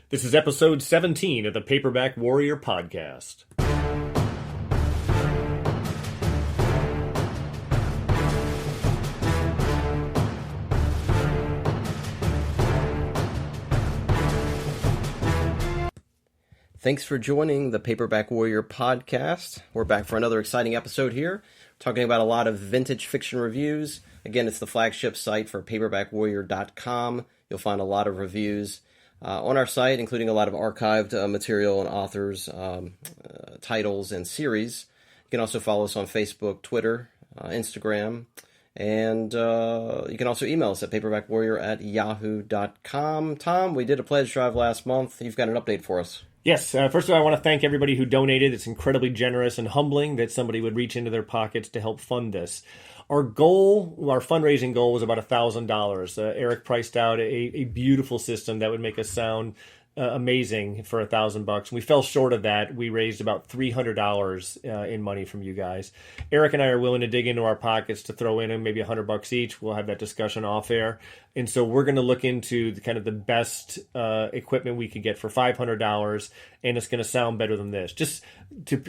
This is episode 17 of the Paperback Warrior podcast. Thanks for joining the Paperback Warrior podcast. We're back for another exciting episode here, talking about a lot of vintage fiction reviews. Again, it's the flagship site for paperbackwarrior.com. You'll find a lot of reviews on our site, including a lot of archived material and authors, titles, and series. You can also follow us on Facebook, Twitter, Instagram, and you can also email us at paperbackwarrior@yahoo.com. Tom, we did a pledge drive last month. You've got an update for us. Yes, first of all, I want to thank everybody who donated. It's incredibly generous and humbling that somebody would reach into their pockets to help fund this. Our fundraising goal was about $1,000. Eric priced out a beautiful system that would make us sound amazing for $1,000. We fell short of that. We raised about $300 in money from you guys. Eric and I are willing to dig into our pockets to throw in maybe $100 each. We'll have that discussion off air. And so we're going to look into the best equipment we could get for $500, and it's going to sound better than this.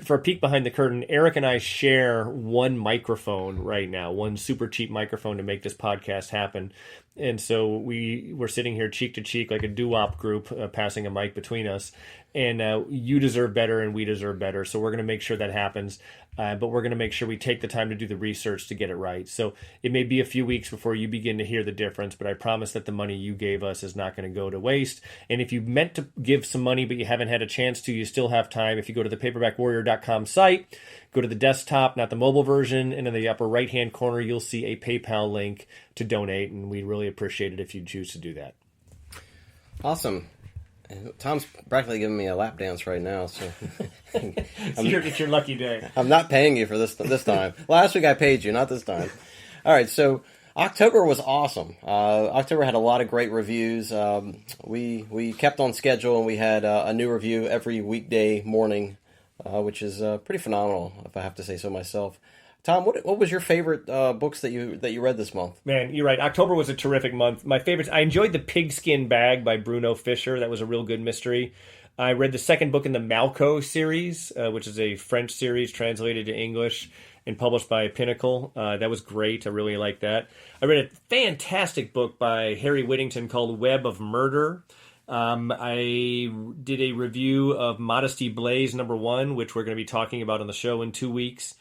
For a peek behind the curtain, Eric and I share one microphone right now, one super cheap microphone to make this podcast happen. And so we're sitting here cheek to cheek like a doo-wop group, passing a mic between us. And you deserve better and we deserve better. So we're going to make sure that happens. But we're going to make sure we take the time to do the research to get it right. So it may be a few weeks before you begin to hear the difference, but I promise that the money you gave us is not going to go to waste. And if you meant to give some money but you haven't had a chance to, you still have time. If you go to the paperbackwarrior.com site, go to the desktop, not the mobile version, and in the upper right-hand corner, you'll see a PayPal link to donate, and we'd really appreciate it if you choose to do that. Awesome. Tom's practically giving me a lap dance right now, so It's your lucky day. I'm not paying you for this time. Last week I paid you, not this time. All right, so October was awesome. October had a lot of great reviews. We kept on schedule, and we had a new review every weekday morning, which is pretty phenomenal, if I have to say so myself. Tom, what was your favorite books that you read this month? Man, you're right. October was a terrific month. My favorites, I enjoyed The Pigskin Bag by Bruno Fischer. That was a real good mystery. I read the second book in the Malco series, which is a French series translated to English and published by Pinnacle. That was great. I really liked that. I read a fantastic book by Harry Whittington called Web of Murder. I did a review of Modesty Blaze #1, which we're going to be talking about on the show in 2 weeks.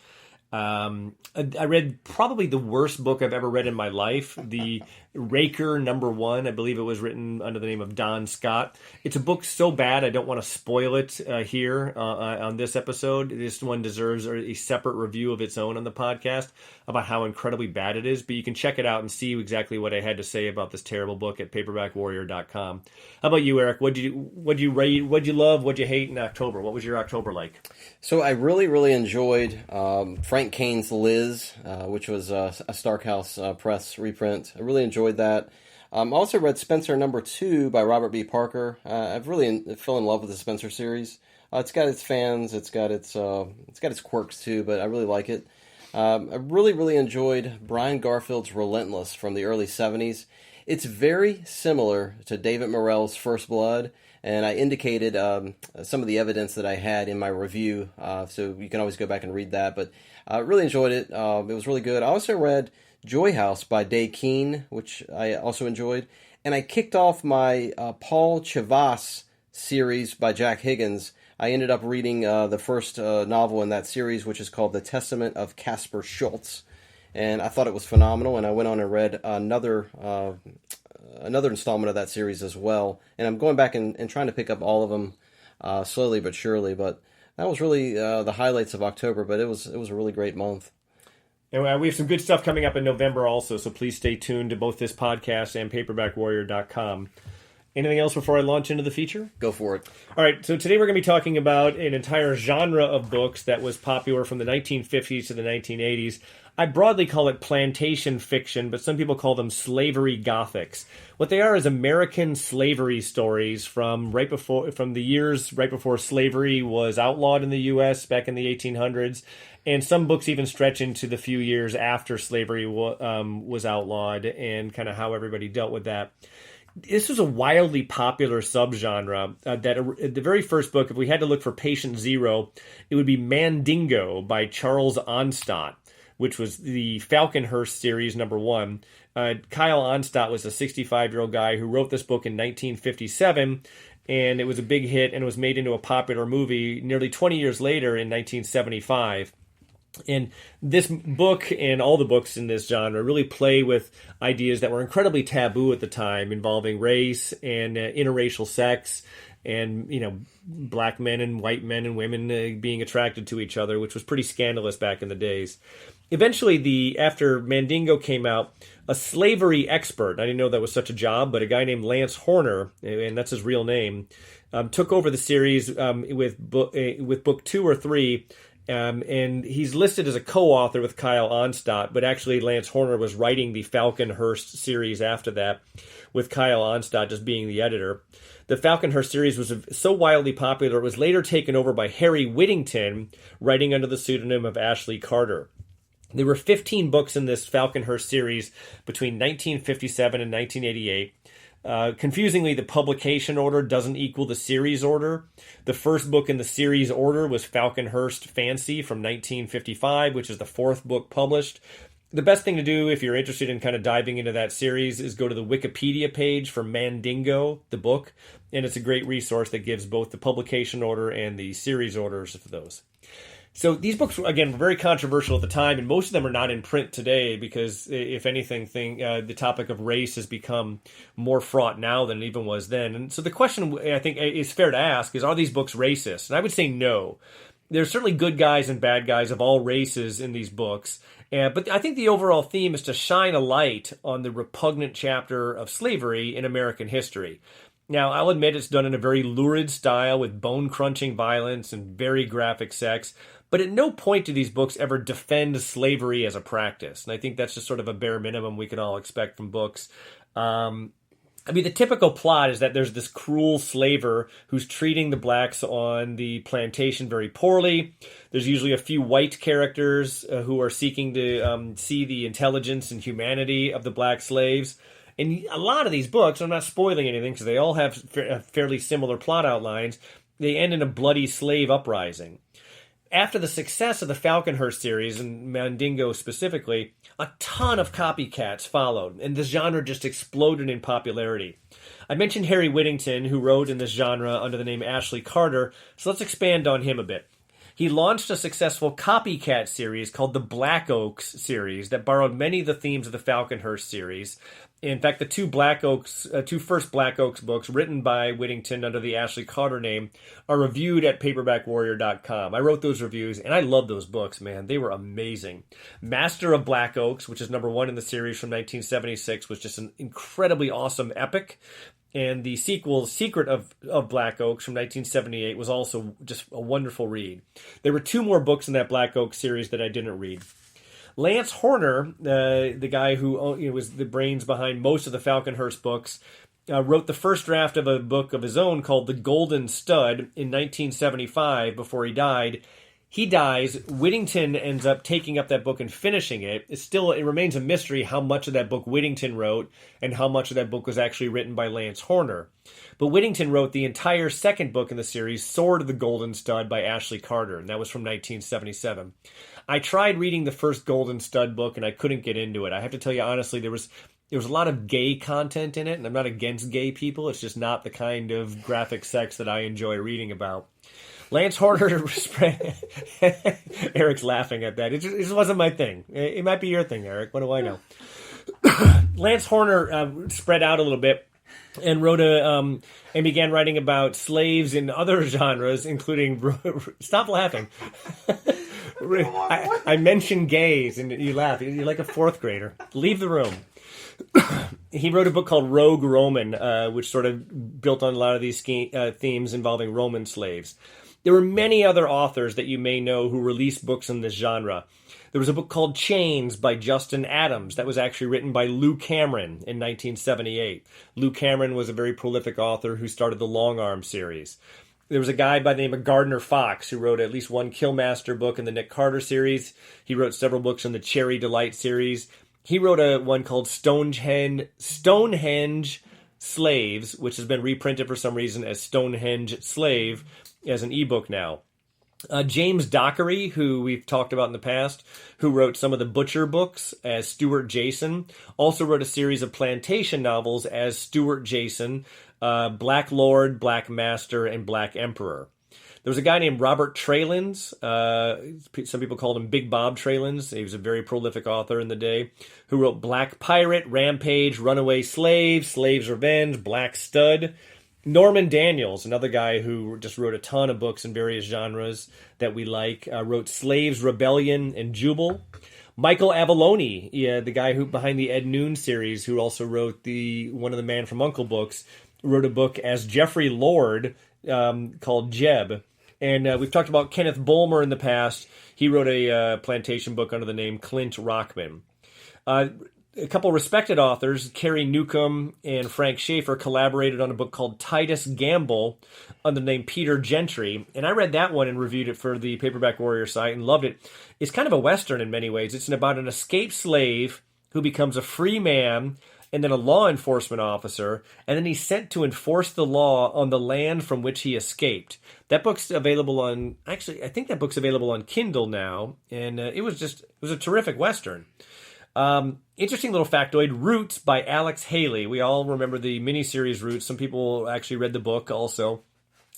I read probably the worst book I've ever read in my life, The Raker #1. I believe it was written under the name of Don Scott. It's a book so bad I don't want to spoil it here on this episode. This one deserves a separate review of its own on the podcast about how incredibly bad it is, but you can check it out and see exactly what I had to say about this terrible book at paperbackwarrior.com. How about you, Eric? What'd you read? What'd you love? What'd you hate in October? What was your October like? So I really, really enjoyed Frank Kane's Liz, which was a Starkhouse Press reprint. I really enjoyed that. I also read Spencer #2 by Robert B. Parker. I've really fell in love with the Spencer series. It's got its fans, it's got its quirks too, but I really like it. I really, really enjoyed Brian Garfield's Relentless from the early 70s. It's very similar to David Morrell's First Blood, and I indicated some of the evidence that I had in my review, so you can always go back and read that. But I really enjoyed it. It was really good. I also read Joy House by Day Keane, which I also enjoyed. And I kicked off my Paul Chivas series by Jack Higgins. I ended up reading the first novel in that series, which is called The Testament of Casper Schultz. And I thought it was phenomenal, and I went on and read another installment of that series as well. And I'm going back and trying to pick up all of them slowly but surely. But that was really the highlights of October, but it was a really great month. And we have some good stuff coming up in November also, so please stay tuned to both this podcast and paperbackwarrior.com. Anything else before I launch into the feature? Go for it. All right, so today we're going to be talking about an entire genre of books that was popular from the 1950s to the 1980s. I broadly call it plantation fiction, but some people call them slavery-gothics. What they are is American slavery stories from the years right before slavery was outlawed in the U.S. back in the 1800s, and some books even stretch into the few years after slavery was outlawed and kind of how everybody dealt with that. This was a wildly popular subgenre the very first book, if we had to look for patient zero, it would be Mandingo by Charles Onstott, which was the Falconhurst series #1. Kyle Onstott was a 65-year-old guy who wrote this book in 1957, and it was a big hit and was made into a popular movie nearly 20 years later in 1975. And this book and all the books in this genre really play with ideas that were incredibly taboo at the time, involving race and interracial sex, and black men and white men and women being attracted to each other, which was pretty scandalous back in the days. Eventually, after Mandingo came out, a slavery expert, I didn't know that was such a job, but a guy named Lance Horner, and that's his real name, took over the series with book 2 or 3. And he's listed as a co-author with Kyle Onstott, but actually Lance Horner was writing the Falconhurst series after that, with Kyle Onstott just being the editor. The Falconhurst series was so wildly popular, it was later taken over by Harry Whittington, writing under the pseudonym of Ashley Carter. There were 15 books in this Falconhurst series between 1957 and 1988. Confusingly, the publication order doesn't equal the series order. The first book in the series order was Falconhurst Fancy from 1955, which is the 4th book published. The best thing to do if you're interested in kind of diving into that series is go to the Wikipedia page for Mandingo, the book, and it's a great resource that gives both the publication order and the series orders for those. So these books, again, were very controversial at the time, and most of them are not in print today because, if anything, the topic of race has become more fraught now than it even was then. And so the question, I think, is fair to ask is, are these books racist? And I would say no. There's certainly good guys and bad guys of all races in these books, but I think the overall theme is to shine a light on the repugnant chapter of slavery in American history. Now, I'll admit it's done in a very lurid style with bone-crunching violence and very graphic sex, but at no point do these books ever defend slavery as a practice. And I think that's just sort of a bare minimum we can all expect from books. The typical plot is that there's this cruel slaver who's treating the blacks on the plantation very poorly. There's usually a few white characters who are seeking to see the intelligence and humanity of the black slaves. And a lot of these books, I'm not spoiling anything because they all have fairly similar plot outlines, they end in a bloody slave uprising. After the success of the Falconhurst series, and Mandingo specifically, a ton of copycats followed, and the genre just exploded in popularity. I mentioned Harry Whittington, who wrote in this genre under the name Ashley Carter, so let's expand on him a bit. He launched a successful copycat series called the Black Oaks series that borrowed many of the themes of the Falconhurst series. In fact, the two first Black Oaks books written by Whittington under the Ashley Carter name are reviewed at paperbackwarrior.com. I wrote those reviews, and I love those books, man. They were amazing. Master of Black Oaks, which is #1 in the series from 1976, was just an incredibly awesome epic. And the sequel, Secret of Black Oaks from 1978, was also just a wonderful read. There were 2 more books in that Black Oaks series that I didn't read. Lance Horner, the guy who was the brains behind most of the Falconhurst books, wrote the first draft of a book of his own called The Golden Stud in 1975 before he died. He dies. Whittington ends up taking up that book and finishing it. It remains a mystery how much of that book Whittington wrote and how much of that book was actually written by Lance Horner. But Whittington wrote the entire second book in the series, Sword of the Golden Stud by Ashley Carter, and that was from 1977. I tried reading the first Golden Stud book and I couldn't get into it. I have to tell you honestly, there was a lot of gay content in it, and I'm not against gay people. It's just not the kind of graphic sex that I enjoy reading about. Lance Horner spread. Eric's laughing at that. It just wasn't my thing. It might be your thing, Eric. What do I know? Lance Horner spread out a little bit and wrote and began writing about slaves in other genres, including. Stop laughing. I mentioned gays, and you laugh. You're like a 4th grader. Leave the room. He wrote a book called Rogue Roman, which sort of built on a lot of these themes involving Roman slaves. There were many other authors that you may know who released books in this genre. There was a book called Chains by Justin Adams that was actually written by Lou Cameron in 1978. Lou Cameron was a very prolific author who started the Long Arm series. There was a guy by the name of Gardner Fox who wrote at least one Killmaster book in the Nick Carter series. He wrote several books in the Cherry Delight series. He wrote one called Stonehenge Slaves, which has been reprinted for some reason as Stonehenge Slave as an ebook now. James Dockery, who we've talked about in the past, who wrote some of the Butcher books as Stuart Jason, also wrote a series of plantation novels as Stuart Jason, Black Lord, Black Master, and Black Emperor. There was a guy named Robert Traylands. Some people called him Big Bob Traylands. He was a very prolific author in the day who wrote Black Pirate, Rampage, Runaway Slave, Slave's Revenge, Black Stud. Norman Daniels, another guy who just wrote a ton of books in various genres that we like, wrote Slaves, Rebellion, and Jubal. Michael Avalone, the guy who behind the Ed Noon series, who also wrote one of the Man from U.N.C.L.E. books, wrote a book as Jeffrey Lord called Jeb. And we've talked about Kenneth Bulmer in the past. He wrote a plantation book under the name Clint Rockman. A couple respected authors, Carrie Newcomb and Frank Schaefer, collaborated on a book called Titus Gamble under the name Peter Gentry. And I read that one and reviewed it for the Paperback Warrior site and loved it. It's kind of a Western in many ways. It's about an escaped slave who becomes a free man and then a law enforcement officer, and then he's sent to enforce the law on the land from which he escaped. That book's available on, actually, I think that book's available on Kindle now, and it was a terrific Western. Interesting little factoid, Roots by Alex Haley. We all remember the miniseries Roots. Some people actually read the book also.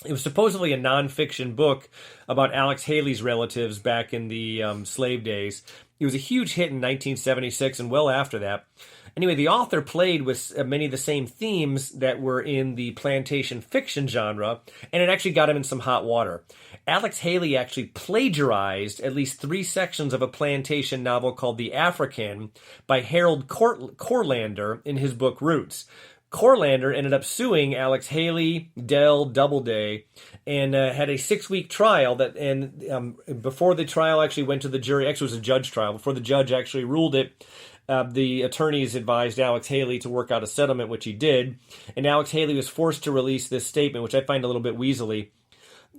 It was supposedly a nonfiction book about Alex Haley's relatives back in the slave days. It was a huge hit in 1976 and well after that. Anyway, the author played with many of the same themes that were in the plantation fiction genre, and it actually got him in some hot water. Alex Haley actually plagiarized at least 3 sections of a plantation novel called The African by Harold Corlander in his book Roots. Corlander ended up suing Alex Haley, Dell, Doubleday, and had a 6-week trial. Before the trial actually went to the jury, actually it was a judge trial, before the judge actually ruled it, the attorneys advised Alex Haley to work out a settlement, which he did, and Alex Haley was forced to release this statement, which I find a little bit weaselly.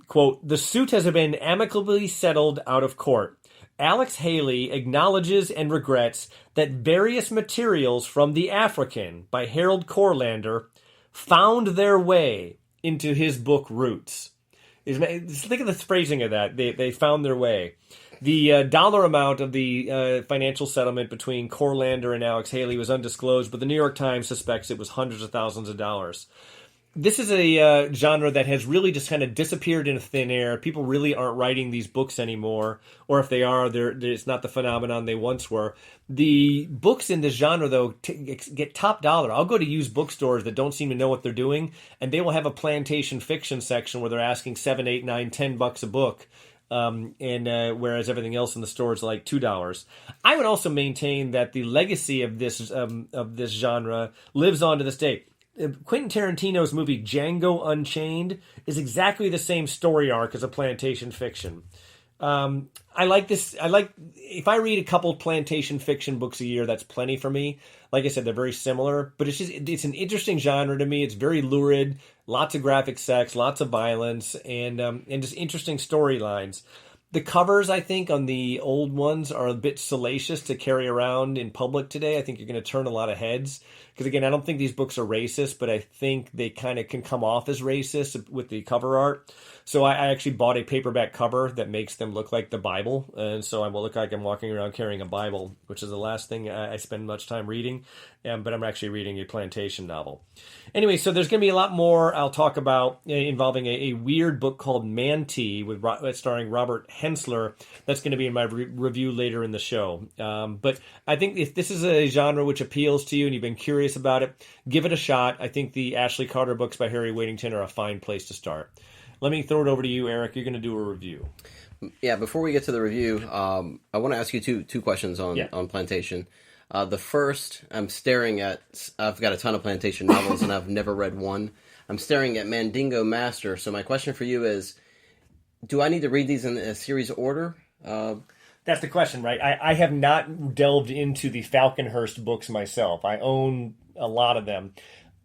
Quote, "The suit has been amicably settled out of court. Alex Haley acknowledges and regrets that various materials from The African by Harold Corlander found their way into his book Roots." Think of the phrasing of that. They found their way. The dollar amount of the financial settlement between Corlander and Alex Haley was undisclosed, but the New York Times suspects it was hundreds of thousands of dollars. This is a genre that has really just kind of disappeared into thin air. People really aren't writing these books anymore, or if they are, it's not the phenomenon they once were. The books in this genre, though, get top dollar. I'll go to used bookstores that don't seem to know what they're doing, and they will have a plantation fiction section where they're asking $7, $8, $9, $10 a book. Whereas everything else in the store is like $2. I would also maintain that the legacy of this genre lives on to this day. Quentin Tarantino's movie Django Unchained is exactly the same story arc as a plantation fiction. I like this. If I read a couple plantation fiction books a year, that's plenty for me. Like I said, they're very similar, but it's an interesting genre to me. It's very lurid, lots of graphic sex, lots of violence, and just interesting storylines. The covers, I think, on the old ones are a bit salacious to carry around in public today. I think you're going to turn a lot of heads. Because, again, I don't think these books are racist, but I think they kind of can come off as racist with the cover art. So I actually bought a paperback cover that makes them look like the Bible. And so I will look like I'm walking around carrying a Bible, which is the last thing I spend much time reading. But I'm actually reading a plantation novel. Anyway, so there's going to be a lot more I'll talk about involving a weird book called Manti starring Robert Hensler. That's going to be in my review later in the show. But I think if this is a genre which appeals to you and you've been curious about it, give it a shot. I think the Ashley Carter books by Harry Wadington are a fine place to start. Let me throw it over to you, Eric. You're going to do a review. Yeah, before we get to the review, I want to ask you two questions on Plantation. The first, I've got a ton of plantation novels and I've never read one. I'm staring at Mandingo Master. So my question for you is, do I need to read these in a series order? That's the question, right? I have not delved into the Falconhurst books myself. I own a lot of them.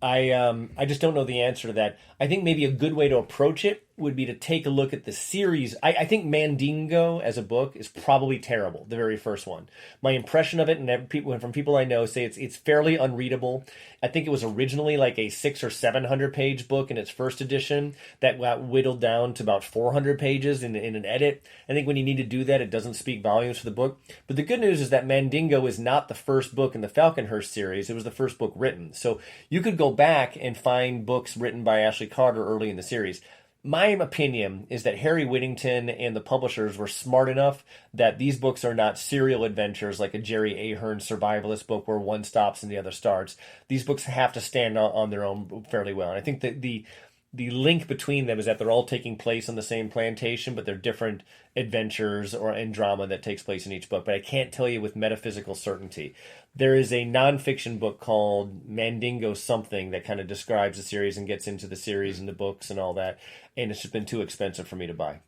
I just don't know the answer to that. I think maybe a good way to approach it would be to take a look at the series. I think Mandingo as a book is probably terrible, the very first one. My impression of it, and from people I know, say it's fairly unreadable. I think it was originally like a 600 or 700 page book in its first edition that got whittled down to about 400 pages in an edit. I think when you need to do that, it doesn't speak volumes for the book. But the good news is that Mandingo is not the first book in the Falconhurst series. It was the first book written. So you could go back and find books written by Ashley Carter early in the series. My opinion is that Harry Whittington and the publishers were smart enough that these books are not serial adventures like a Jerry Ahern survivalist book where one stops and the other starts. These books have to stand on their own fairly well. And I think that the link between them is that they're all taking place on the same plantation, but they're different adventures and drama that takes place in each book. But I can't tell you with metaphysical certainty. There is a nonfiction book called Mandingo Something that kind of describes the series and gets into the series and the books and all that. And it's just been too expensive for me to buy.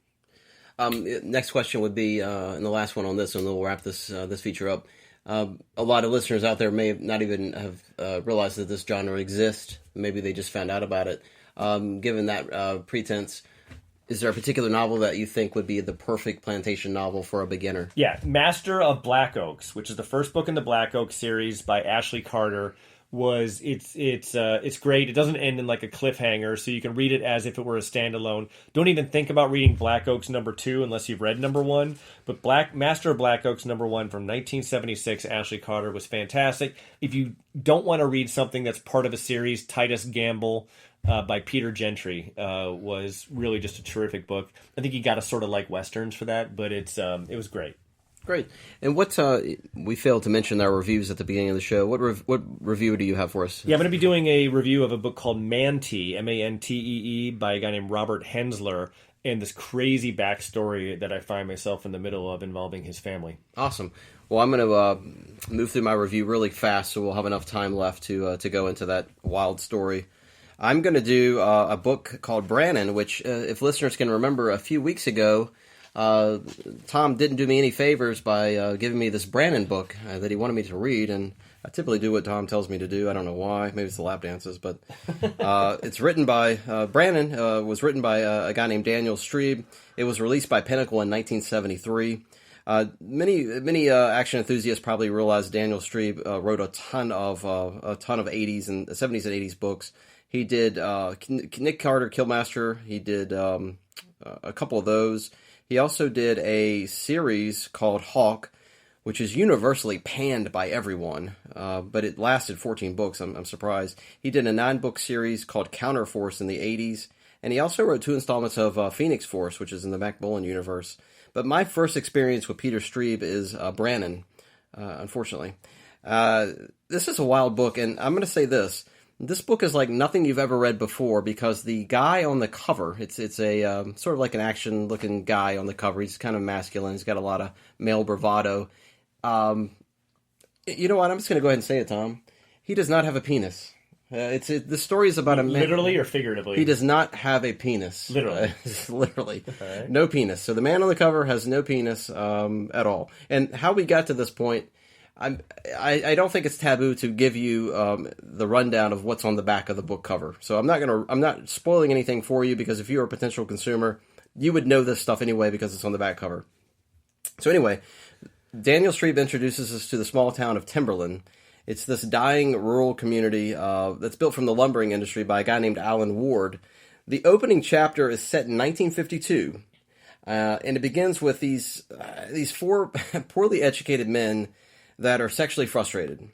Next question would be, and the last one on this, and we'll wrap this feature up. A lot of listeners out there may not even have realized that this genre exists. Maybe they just found out about it. Given that pretense, is there a particular novel that you think would be the perfect plantation novel for a beginner? Yeah, Master of Black Oaks, which is the first book in the Black Oak series by Ashley Carter, it's great. It doesn't end in like a cliffhanger, so you can read it as if it were a standalone. Don't even think about reading Black Oaks #2 unless you've read #1. But Master of Black Oaks #1 from 1976, Ashley Carter, was fantastic. If you don't want to read something that's part of a series, Titus Gamble by Peter Gentry was really just a terrific book. I think you got to sort of like westerns for that, but it was great. Great. And what we failed to mention our reviews at the beginning of the show. What review do you have for us? Yeah, I'm going to be doing a review of a book called Mantee, Mantee, by a guy named Robert Hensler, and this crazy backstory that I find myself in the middle of involving his family. Awesome. Well, I'm going to move through my review really fast, so we'll have enough time left to go into that wild story. I'm going to do a book called Brannon, which, if listeners can remember, a few weeks ago, Tom didn't do me any favors by giving me this Brannon book that he wanted me to read, and I typically do what Tom tells me to do. I don't know why. Maybe it's the lap dances, but it's written by Brannon. Was written by a guy named Daniel Strebe. It was released by Pinnacle in 1973. Many action enthusiasts probably realize Daniel Strebe wrote a ton of 80s and 70s and 80s books. He did Nick Carter, Killmaster. He did a couple of those. He also did a series called Hawk, which is universally panned by everyone, but it lasted 14 books. I'm surprised. He did a 9-book series called Counterforce in the 80s, and he also wrote 2 installments of Phoenix Force, which is in the Mac Bullen universe. But my first experience with Peter Strebe is Brannon, unfortunately. This is a wild book, and I'm going to say this. This book is like nothing you've ever read before because the guy on the cover, it's a sort of like an action-looking guy on the cover. He's kind of masculine. He's got a lot of male bravado. You know what? I'm just going to go ahead and say it, Tom. He does not have a penis. The story is about a man. Literally or figuratively? He does not have a penis. Literally. Literally. Right. No penis. So the man on the cover has no penis at all. And how we got to this point, I don't think it's taboo to give you the rundown of what's on the back of the book cover. So I'm not spoiling anything for you because if you're a potential consumer, you would know this stuff anyway because it's on the back cover. So anyway, Daniel Strebe introduces us to the small town of Timberland. It's this dying rural community that's built from the lumbering industry by a guy named Alan Ward. The opening chapter is set in 1952, and it begins with these 4 poorly educated men that are sexually frustrated.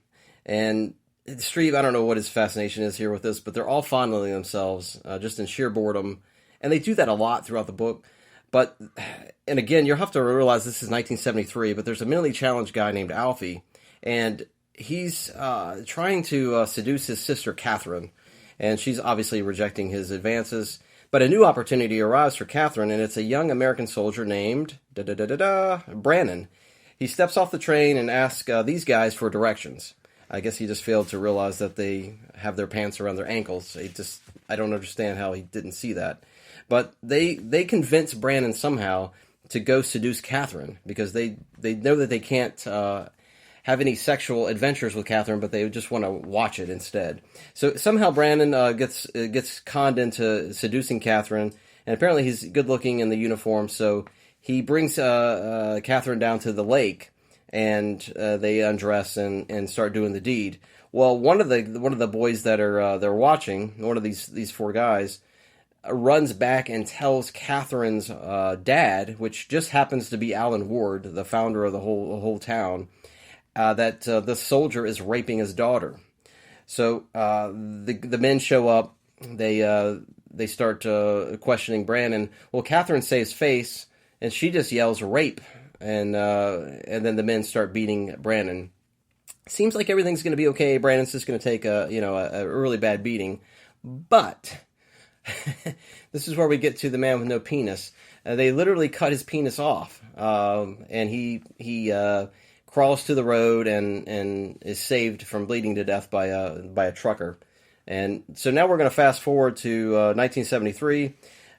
And Strebe, I don't know what his fascination is here with this, but they're all fondling themselves just in sheer boredom. And they do that a lot throughout the book. And again, you'll have to realize this is 1973, but there's a mentally challenged guy named Alfie. And he's trying to seduce his sister, Catherine. And she's obviously rejecting his advances. But a new opportunity arrives for Catherine, and it's a young American soldier named Brannon. He steps off the train and asks these guys for directions. I guess he just failed to realize that they have their pants around their ankles. I don't understand how he didn't see that. But they convince Brannon somehow to go seduce Catherine because they know that they can't have any sexual adventures with Catherine, but they just want to watch it instead. So somehow Brandon gets conned into seducing Catherine, and apparently he's good looking in the uniform, so he brings Catherine down to the lake, and they undress and start doing the deed. Well, one of the boys that are they're watching, one of these four guys, runs back and tells Catherine's dad, which just happens to be Alan Ward, the founder of the whole town, that the soldier is raping his daughter. So the men show up. They start questioning Brandon. Well, Catherine saves face, and she just yells rape, and then the men start beating Brandon. Seems like everything's going to be okay. Brandon's just going to take a really bad beating, but this is where we get to the man with no penis. They literally cut his penis off, and he crawls to the road and is saved from bleeding to death by a trucker. And so now we're going to fast forward to 1973.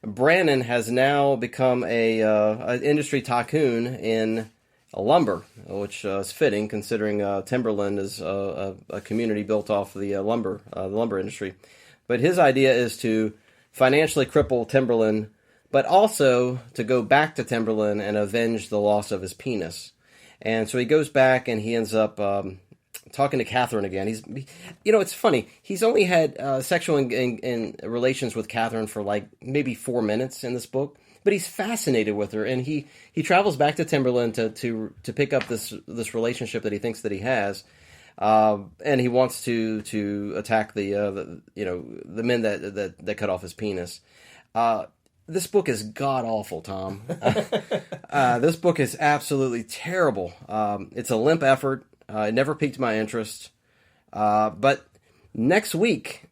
Brandon has now become an industry tycoon in lumber, which is fitting considering Timberland is a community built off the lumber industry. But his idea is to financially cripple Timberland, but also to go back to Timberland and avenge the loss of his penis. And so he goes back and he ends up talking to Catherine again. It's funny. He's only had sexual in relations with Catherine for like maybe 4 minutes in this book, but he's fascinated with her, and he travels back to Timberland to pick up this relationship that he thinks that he has. And he wants to attack the men that cut off his penis. This book is god awful, Tom. This book is absolutely terrible. It's a limp effort. It never piqued my interest. But next week,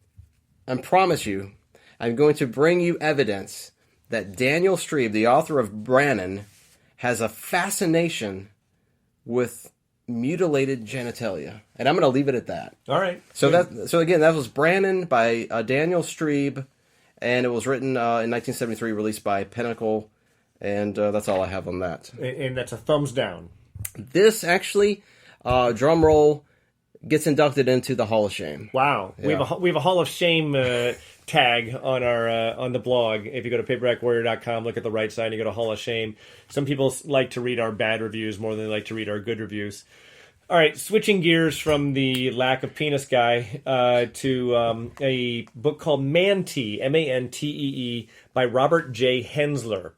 I promise you, I'm going to bring you evidence that Daniel Strebe, the author of Brannon, has a fascination with mutilated genitalia, and I'm going to leave it at that. All right. So again, that was Brannon by Daniel Strebe, and it was written in 1973, released by Pinnacle, and that's all I have on that. And that's a thumbs down. This actually, drum roll, gets inducted into the Hall of Shame. Wow, yeah. we have a Hall of Shame tag on our on the blog. If you go to paperbackwarrior.com, look at the right side, and you go to Hall of Shame. Some people like to read our bad reviews more than they like to read our good reviews. All right, switching gears from the lack of penis guy to a book called Mantee, Mantee, by Robert J. Hensler.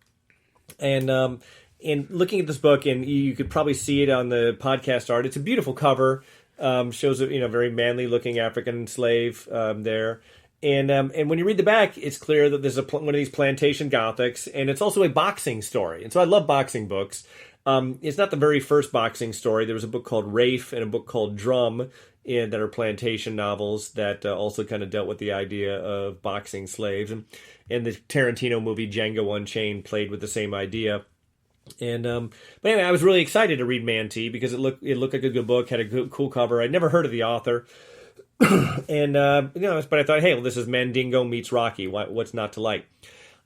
And in looking at this book, and you could probably see it on the podcast art, it's a beautiful cover. Shows a very manly looking African slave there. And when you read the back, it's clear that there's one of these plantation gothics, and it's also a boxing story. And so I love boxing books. It's not the very first boxing story. There was a book called Rafe and a book called Drum that are plantation novels that also kind of dealt with the idea of boxing slaves. And the Tarantino movie Django Unchained played with the same idea. And but anyway, I was really excited to read Mantee because it looked like a good book, had a cool cover. I'd never heard of the author. And but I thought, hey, well, this is Mandingo meets Rocky. What's not to like?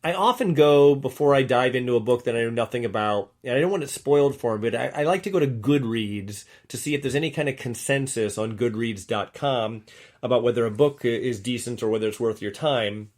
I often go, before I dive into a book that I know nothing about, and I don't want it spoiled for me, but I like to go to Goodreads to see if there's any kind of consensus on Goodreads.com about whether a book is decent or whether it's worth your time.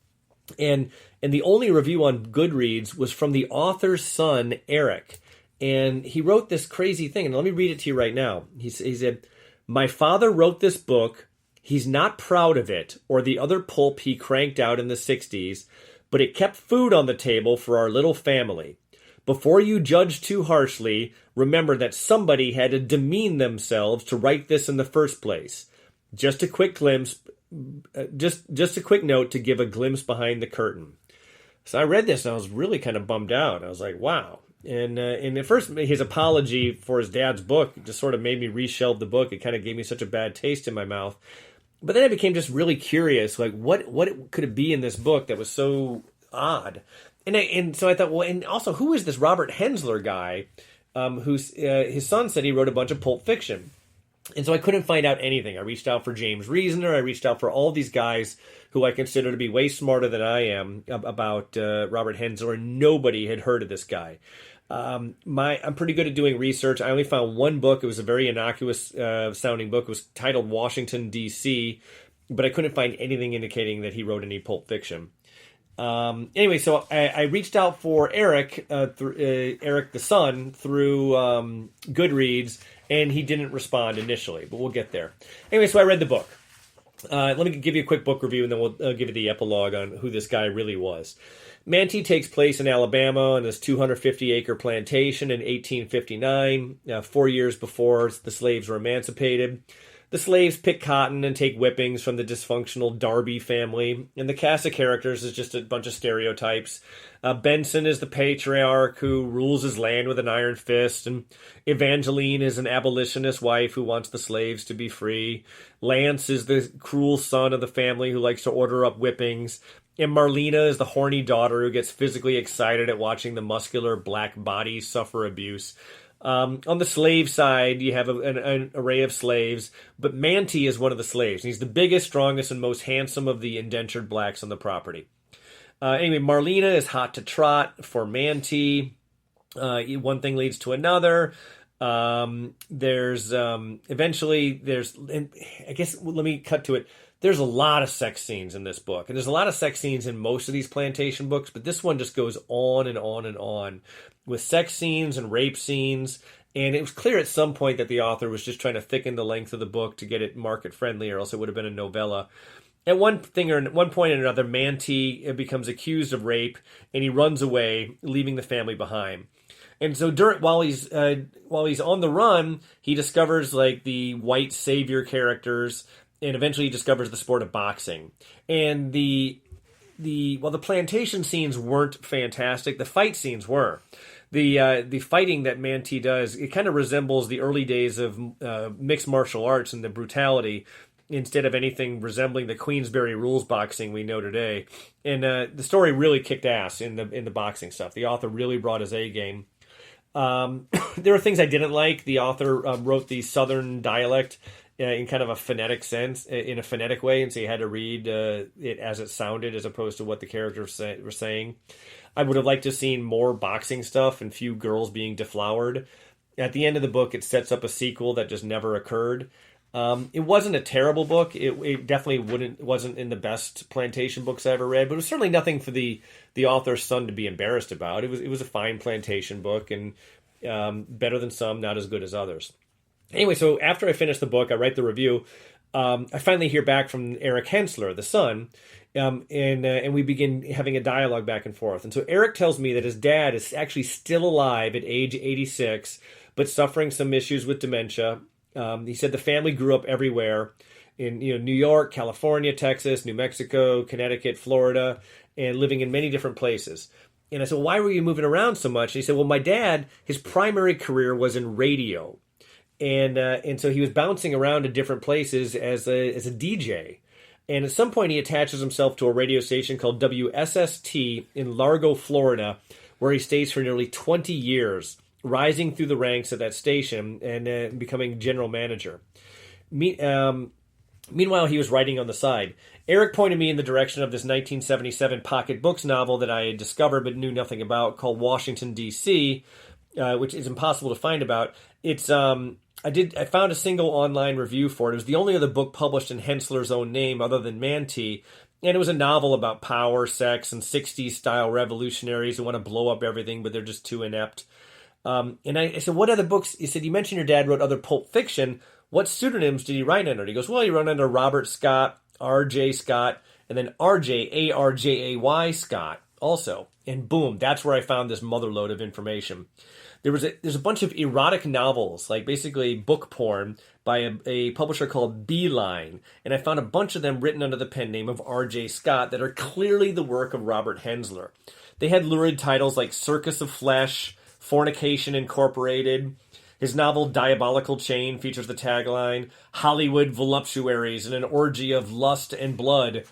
And the only review on Goodreads was from the author's son, Eric. And he wrote this crazy thing, and let me read it to you right now. He said, "My father wrote this book. He's not proud of it or the other pulp he cranked out in the 60s, but it kept food on the table for our little family. Before you judge too harshly, remember that somebody had to demean themselves to write this in the first place. Just a quick glimpse, just a quick note to give a glimpse behind the curtain." So I read this and I was really kind of bummed out. I was like, wow. And at first, his apology for his dad's book just sort of made me reshelve the book. It kind of gave me such a bad taste in my mouth. But then I became just really curious, like what could it be in this book that was so odd? And so I thought, well, and also, who is this Robert Hensler guy? His son said he wrote a bunch of Pulp Fiction. And so I couldn't find out anything. I reached out for James Reasoner. I reached out for all these guys who I consider to be way smarter than I am about Robert Hensler, and nobody had heard of this guy. I'm pretty good at doing research. I only found one book. It was a very innocuous sounding book. It was titled Washington, D.C., but I couldn't find anything indicating that he wrote any Pulp Fiction. Anyway, so I reached out for Eric, Eric the son, through Goodreads, and he didn't respond initially, but we'll get there. Anyway, so I read the book. Let me give you a quick book review, and then we'll give you the epilogue on who this guy really was. Manti takes place in Alabama on this 250-acre plantation in 1859, 4 years before the slaves were emancipated. The slaves pick cotton and take whippings from the dysfunctional Darby family, and the cast of characters is just a bunch of stereotypes. Benson is the patriarch who rules his land with an iron fist, and Evangeline is an abolitionist wife who wants the slaves to be free. Lance is the cruel son of the family who likes to order up whippings. And Marlena is the horny daughter who gets physically excited at watching the muscular black bodies suffer abuse. On the slave side, you have an array of slaves, but Manti is one of the slaves. He's the biggest, strongest, and most handsome of the indentured blacks on the property. Anyway, Marlena is hot to trot for Manti. One thing leads to another. There's I guess, let me cut to it. There's a lot of sex scenes in this book, and there's a lot of sex scenes in most of these plantation books, but this one just goes on and on and on with sex scenes and rape scenes, and it was clear at some point that the author was just trying to thicken the length of the book to get it market friendly, or else it would have been a novella. At one point or another, Manti becomes accused of rape, and he runs away, leaving the family behind. And so while he's on the run, he discovers like the white savior characters, and eventually he discovers the sport of boxing. And the plantation scenes weren't fantastic, the fight scenes were. The fighting that Manti does, it kind of resembles the early days of mixed martial arts and the brutality, instead of anything resembling the Queensberry rules boxing we know today. And the story really kicked ass in the boxing stuff. The author really brought his A game. There were things I didn't like. The author wrote the Southern dialect in kind of a phonetic sense, in a phonetic way, and so you had to read it as it sounded as opposed to what the characters were saying. I would have liked to have seen more boxing stuff and few girls being deflowered. At the end of the book, it sets up a sequel that just never occurred. It wasn't a terrible book. It definitely wasn't in the best plantation books I ever read, but it was certainly nothing for the author's son to be embarrassed about. It was a fine plantation book, and better than some, not as good as others. Anyway, so after I finish the book, I write the review. I finally hear back from Eric Hensler, the son, and we begin having a dialogue back and forth. And so Eric tells me that his dad is actually still alive at age 86, but suffering some issues with dementia. He said the family grew up everywhere in New York, California, Texas, New Mexico, Connecticut, Florida, and living in many different places. And I said, well, why were you moving around so much? And he said, well, my dad, his primary career was in radio. And so he was bouncing around to different places as a DJ. And at some point he attaches himself to a radio station called WSST in Largo, Florida, where he stays for nearly 20 years, rising through the ranks at that station and becoming general manager. Meanwhile, he was writing on the side. Eric pointed me in the direction of this 1977 pocket books novel that I had discovered but knew nothing about, called Washington, D.C., which is impossible to find about. It's I found a single online review for it. It was the only other book published in Hensler's own name other than Manti, and it was a novel about power, sex, and 60s-style revolutionaries who want to blow up everything, but they're just too inept. And I said, what other books? He said, you mentioned your dad wrote other Pulp Fiction. What pseudonyms did he write under? He goes, well, he wrote under Robert Scott, R.J. Scott, and then R.J., A-R-J-A-Y Scott also. And boom, that's where I found this motherlode of information. There's a bunch of erotic novels, like basically book porn, by a publisher called Beeline, and I found a bunch of them written under the pen name of R.J. Scott that are clearly the work of Robert Hensler. They had lurid titles like Circus of Flesh, Fornication Incorporated. His novel Diabolical Chain features the tagline, Hollywood voluptuaries and an orgy of lust and blood.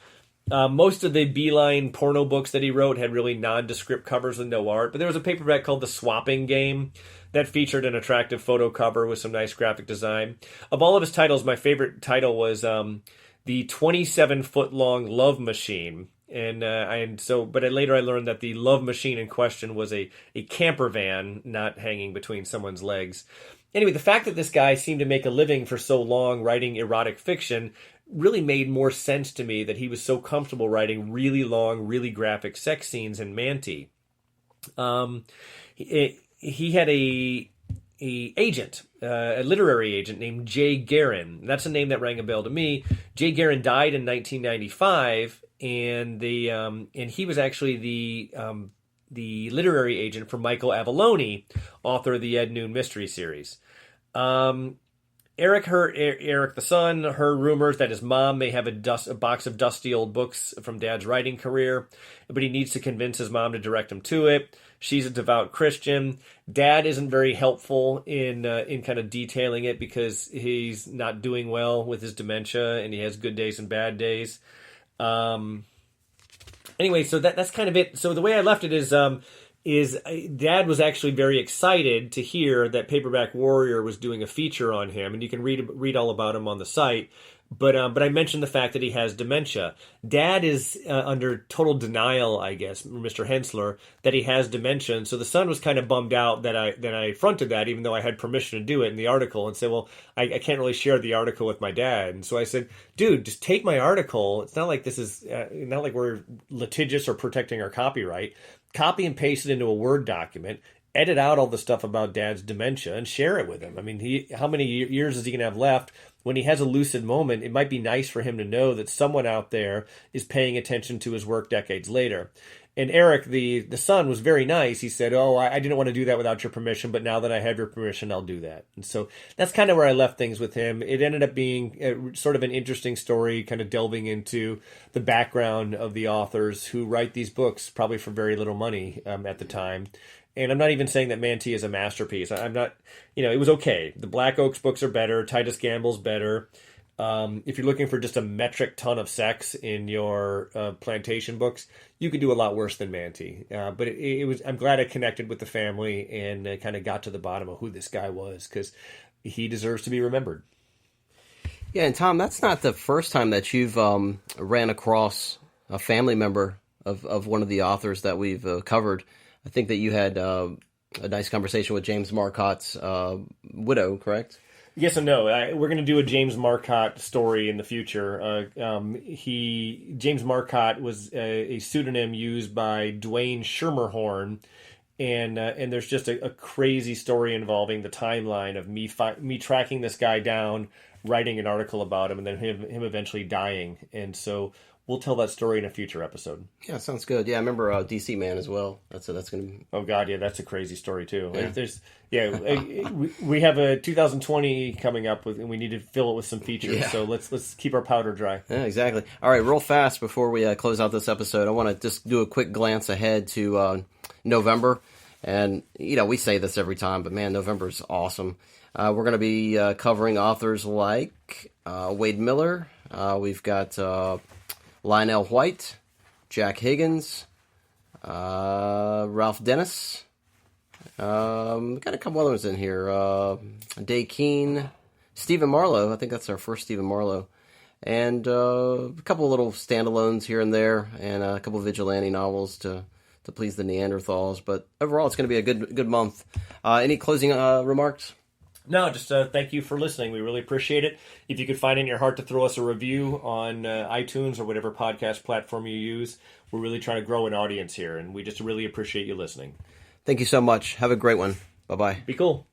Most of the Beeline porno books that he wrote had really nondescript covers and no art, but there was a paperback called The Swapping Game that featured an attractive photo cover with some nice graphic design. Of all of his titles, my favorite title was The 27-Foot-Long Love Machine. But later I learned that the love machine in question was a camper van not hanging between someone's legs. Anyway, the fact that this guy seemed to make a living for so long writing erotic fiction really made more sense to me, that he was so comfortable writing really long, really graphic sex scenes in Manti. He had a literary agent named Jay Guerin. That's a name that rang a bell to me. Jay Guerin died in 1995, and he was actually the literary agent for Michael Avallone, author of the Ed Noon mystery series. Eric the son, heard rumors that his mom may have a box of dusty old books from Dad's writing career, but he needs to convince his mom to direct him to it. She's a devout Christian. Dad isn't very helpful in kind of detailing it because he's not doing well with his dementia, and he has good days and bad days. Anyway, so that's kind of it. So the way I left it is Dad was actually very excited to hear that Paperback Warrior was doing a feature on him, and you can read all about him on the site. But I mentioned the fact that he has dementia. Dad is under total denial, I guess, Mr. Hensler, that he has dementia. And so the son was kind of bummed out that I fronted that, even though I had permission to do it in the article, and said, well, I can't really share the article with my dad. And so I said, dude, just take my article. It's not like this is not like we're litigious or protecting our copyright. Copy and paste it into a Word document. Edit out all the stuff about Dad's dementia and share it with him. I mean, how many years is he going to have left? When he has a lucid moment, it might be nice for him to know that someone out there is paying attention to his work decades later. And Eric, the son, was very nice. He said, I didn't want to do that without your permission, but now that I have your permission, I'll do that. And so that's kind of where I left things with him. It ended up being sort of an interesting story, kind of delving into the background of the authors who write these books, probably for very little money at the time. And I'm not even saying that Manti is a masterpiece. I'm not, it was okay. The Black Oaks books are better. Titus Gamble's better. If you're looking for just a metric ton of sex in your plantation books, you could do a lot worse than Manti. But it was. I'm glad I connected with the family and kind of got to the bottom of who this guy was, because he deserves to be remembered. Yeah, and Tom, that's not the first time that you've ran across a family member of one of the authors that we've covered. I think that you had a nice conversation with James Marcotte's widow, correct? Yes and no. We're going to do a James Marcotte story in the future. James Marcotte was a pseudonym used by Dwayne Schermerhorn, and there's just a crazy story involving the timeline of me tracking this guy down, writing an article about him, and then him eventually dying. And so we'll tell that story in a future episode. Yeah, sounds good. Yeah, I remember DC Man as well. That's going to be... Oh, God, yeah, that's a crazy story, too. Yeah. We have a 2020 coming up, and we need to fill it with some features, yeah. So let's keep our powder dry. Yeah, exactly. All right, real fast before we close out this episode, I want to just do a quick glance ahead to November. And, we say this every time, but, man, November is awesome. We're going to be covering authors like Wade Miller. We've got... Lionel White, Jack Higgins, Ralph Dennis. Got a couple other ones in here. Day Keene, Stephen Marlowe. I think that's our first Stephen Marlowe. And a couple of little standalones here and there, and a couple of vigilante novels to please the Neanderthals. But overall, it's going to be a good month. Any closing remarks? No, just thank you for listening. We really appreciate it. If you could find it in your heart to throw us a review on iTunes or whatever podcast platform you use, we're really trying to grow an audience here, and we just really appreciate you listening. Thank you so much. Have a great one. Bye-bye. Be cool.